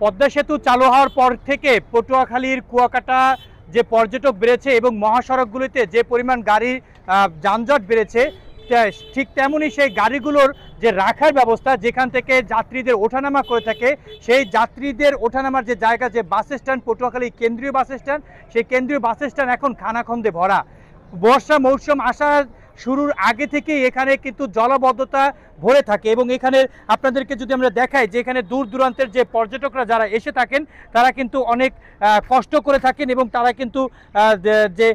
পদ্মা সেতু চালু হওয়ার পর থেকে পটুয়াখালীর কুয়াকাটা যে পর্যটক বেড়েছে এবং মহাসড়কগুলিতে যে পরিমাণ গাড়ি যানজট বেড়েছে, ঠিক তেমনই সেই গাড়িগুলোর যে রাখার ব্যবস্থা, যেখান থেকে যাত্রীদের ওঠানামা করে থাকে, সেই যাত্রীদের ওঠানামার যে জায়গা, যে বাস স্ট্যান্ড, পটুয়াখালী কেন্দ্রীয় বাস স্ট্যান্ড, সেই কেন্দ্রীয় বাস স্ট্যান্ড এখন খানাখন্দে ভরা। বর্ষা মৌসুম আসার শুরুর আগে থেকেই এখানে কিন্তু জলাবদ্ধতা ভরে থাকে এবং এখানে আপনাদেরকে যদি আমরা দেখাই যে এখানে দূর দূরান্তের যে পর্যটকরা যারা এসে থাকেন তারা কিন্তু অনেক কষ্ট করে থাকেন এবং তারা কিন্তু যে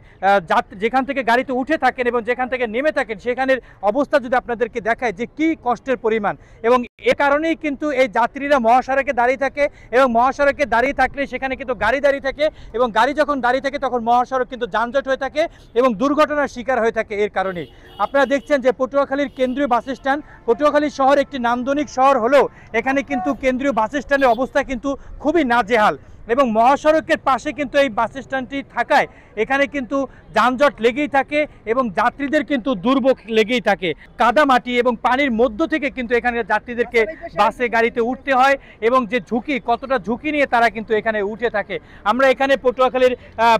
যেখান থেকে গাড়িতে উঠে থাকেন এবং যেখান থেকে নেমে থাকেন সেখানের অবস্থা যদি আপনাদেরকে দেখায় যে কি কষ্টের পরিমাণ, এবং এ কারণেই কিন্তু এই যাত্রীরা মহাসড়কে দাঁড়িয়ে থাকে এবং মহাসড়কে দাঁড়িয়ে থাকলে সেখানে কিন্তু গাড়ি দাঁড়িয়ে থাকে এবং গাড়ি যখন দাঁড়িয়ে থাকে তখন মহাসড়ক কিন্তু যানজট হয়ে থাকে এবং দুর্ঘটনার শিকার হয়ে থাকে। এর কারণেই আপনারা দেখছেন যে পটুয়াখালীর কেন্দ্রীয় বাস স্ট্যান্ড, পটুয়াখালী শহর একটি নান্দনিক শহর হলেও এখানে কিন্তু কেন্দ্রীয় বাস স্ট্যান্ডের অবস্থা কিন্তু খুবই নাজেহাল এবং মহাসড়কের পাশে কিন্তু এই বাস স্ট্যান্ডটি থাকায় এখানে কিন্তু যানজট লেগেই থাকে এবং যাত্রীদের কিন্তু দুর্ভোগ লেগেই থাকে। কাদামাটি এবং পানির মধ্য থেকে কিন্তু এখানে যাত্রীদেরকে বাসে গাড়িতে উঠতে হয় এবং যে ঝুঁকি, কতটা ঝুঁকি নিয়ে তারা কিন্তু এখানে উঠে থাকে। আমরা এখানে পটুয়াখালীর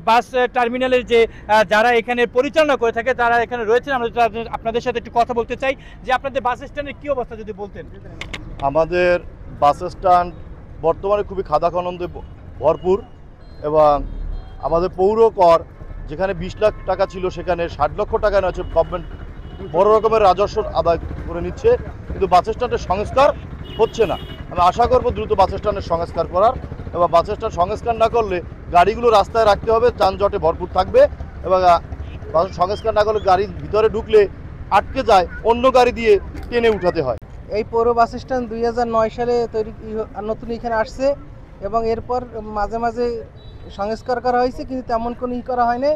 বাস টার্মিনালের যে যারা এখানে পরিচালনা করে থাকে তারা এখানে রয়েছেন, আমরা আপনাদের সাথে একটু কথা বলতে চাই যে আপনাদের বাস স্ট্যান্ডের কী অবস্থা যদি বলতেন। আমাদের বাস স্ট্যান্ড বর্তমানে খুবই খাদাখন্দে ভরপুর এবং আমাদের পৌর কর যেখানে 20 লাখ টাকা ছিল সেখানে 60 লক্ষ টাকা নয়, গভর্নমেন্ট বড় রকমের রাজস্ব আদায় করে নিচ্ছে, কিন্তু বাস স্ট্যান্ডের সংস্কার হচ্ছে না। আমি আশা করব দ্রুত বাস স্ট্যান্ডের সংস্কার করার, এবং বাস স্ট্যান্ড সংস্কার না করলে গাড়িগুলো রাস্তায় রাখতে হবে, যানজটে ভরপুর থাকবে এবং সংস্কার না করলে গাড়ির ভিতরে ঢুকলে আটকে যায়, অন্য গাড়ি দিয়ে টেনে উঠাতে হয়। এই পৌর বাস স্ট্যান্ড 2009 সালে তৈরি নতুন এখানে আসছে এবং এরপর মাঝে মাঝে সংস্কার করা হয়েছে, কিন্তু তেমন কোনো করা হয়নি।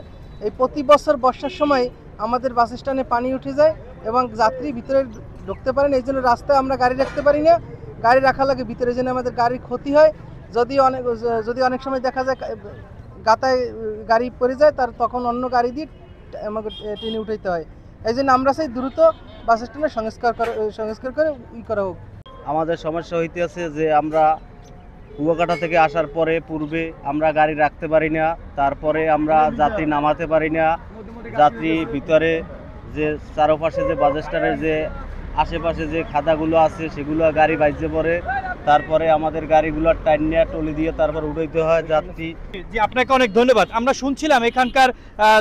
এই প্রতি বছর বর্ষার সময় আমাদের বাস স্ট্যান্ডে পানি উঠে যায় এবং যাত্রী ভিতরে ঢুকতে পারেন, এই জন্য রাস্তায় আমরা গাড়ি রাখতে পারি না। গাড়ি রাখা লাগে ভিতরে, জন্য আমাদের গাড়ির ক্ষতি হয়। যদি অনেক সময় দেখা যায় গাতায় গাড়ি পড়ে যায়, তখন অন্য গাড়ি দিয়ে আমাকে টেনে উঠাইতে হয়। এই জন্য আমরা চাই দ্রুত বাস স্ট্যান্ডে সংস্কার করে করা হোক। আমাদের সমস্যা হইতে আছে যে আমরা কুয়াকাটা থেকে আসার পরে পূর্বে আমরা গাড়ি রাখতে পারি না, তারপরে আমরা যাত্রী নামাতে পারি না। যাত্রী ভিতরে যে চারপাশে যে বাস স্ট্যান্ডের যে আশেপাশে যে খাদাগুলো আছে সেগুলো গাড়ি বাইজে পড়ে, তারপরে আমাদের গাড়িগুলো টাইনিয়া টলি দিয়ে তারপর উঠাইতে হয় যাত্রী। জি, আপনাকে অনেক ধন্যবাদ। আমরা শুনছিলাম এখানকার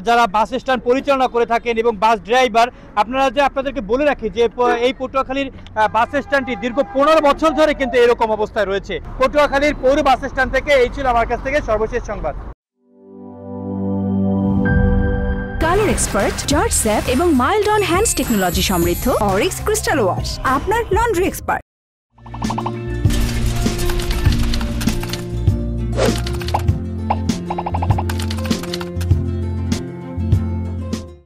যারা বাস স্ট্যান্ড পরিচালনা করে থাকেন এবং বাস ড্রাইভার, আপনাদেরকে বলে রাখি যে এই পটুয়াখালীর বাস স্ট্যান্ডটি দীর্ঘ 15 বছর ধরে কিন্তু এরকম অবস্থায় রয়েছে। পটুয়াখালীর পৌর বাস স্ট্যান্ড থেকে এই ছিল আমার কাছ থেকে সর্বশেষ সংবাদ। কালার এক্সপার্ট, জর্জ স্যাপ এবং মাইল্ড অন হ্যান্ডস টেকনোলজি সমৃদ্ধ অরিক্স ক্রিস্টাল ওয়াশ আপনার লন্ড্রি এক্সপার্ট।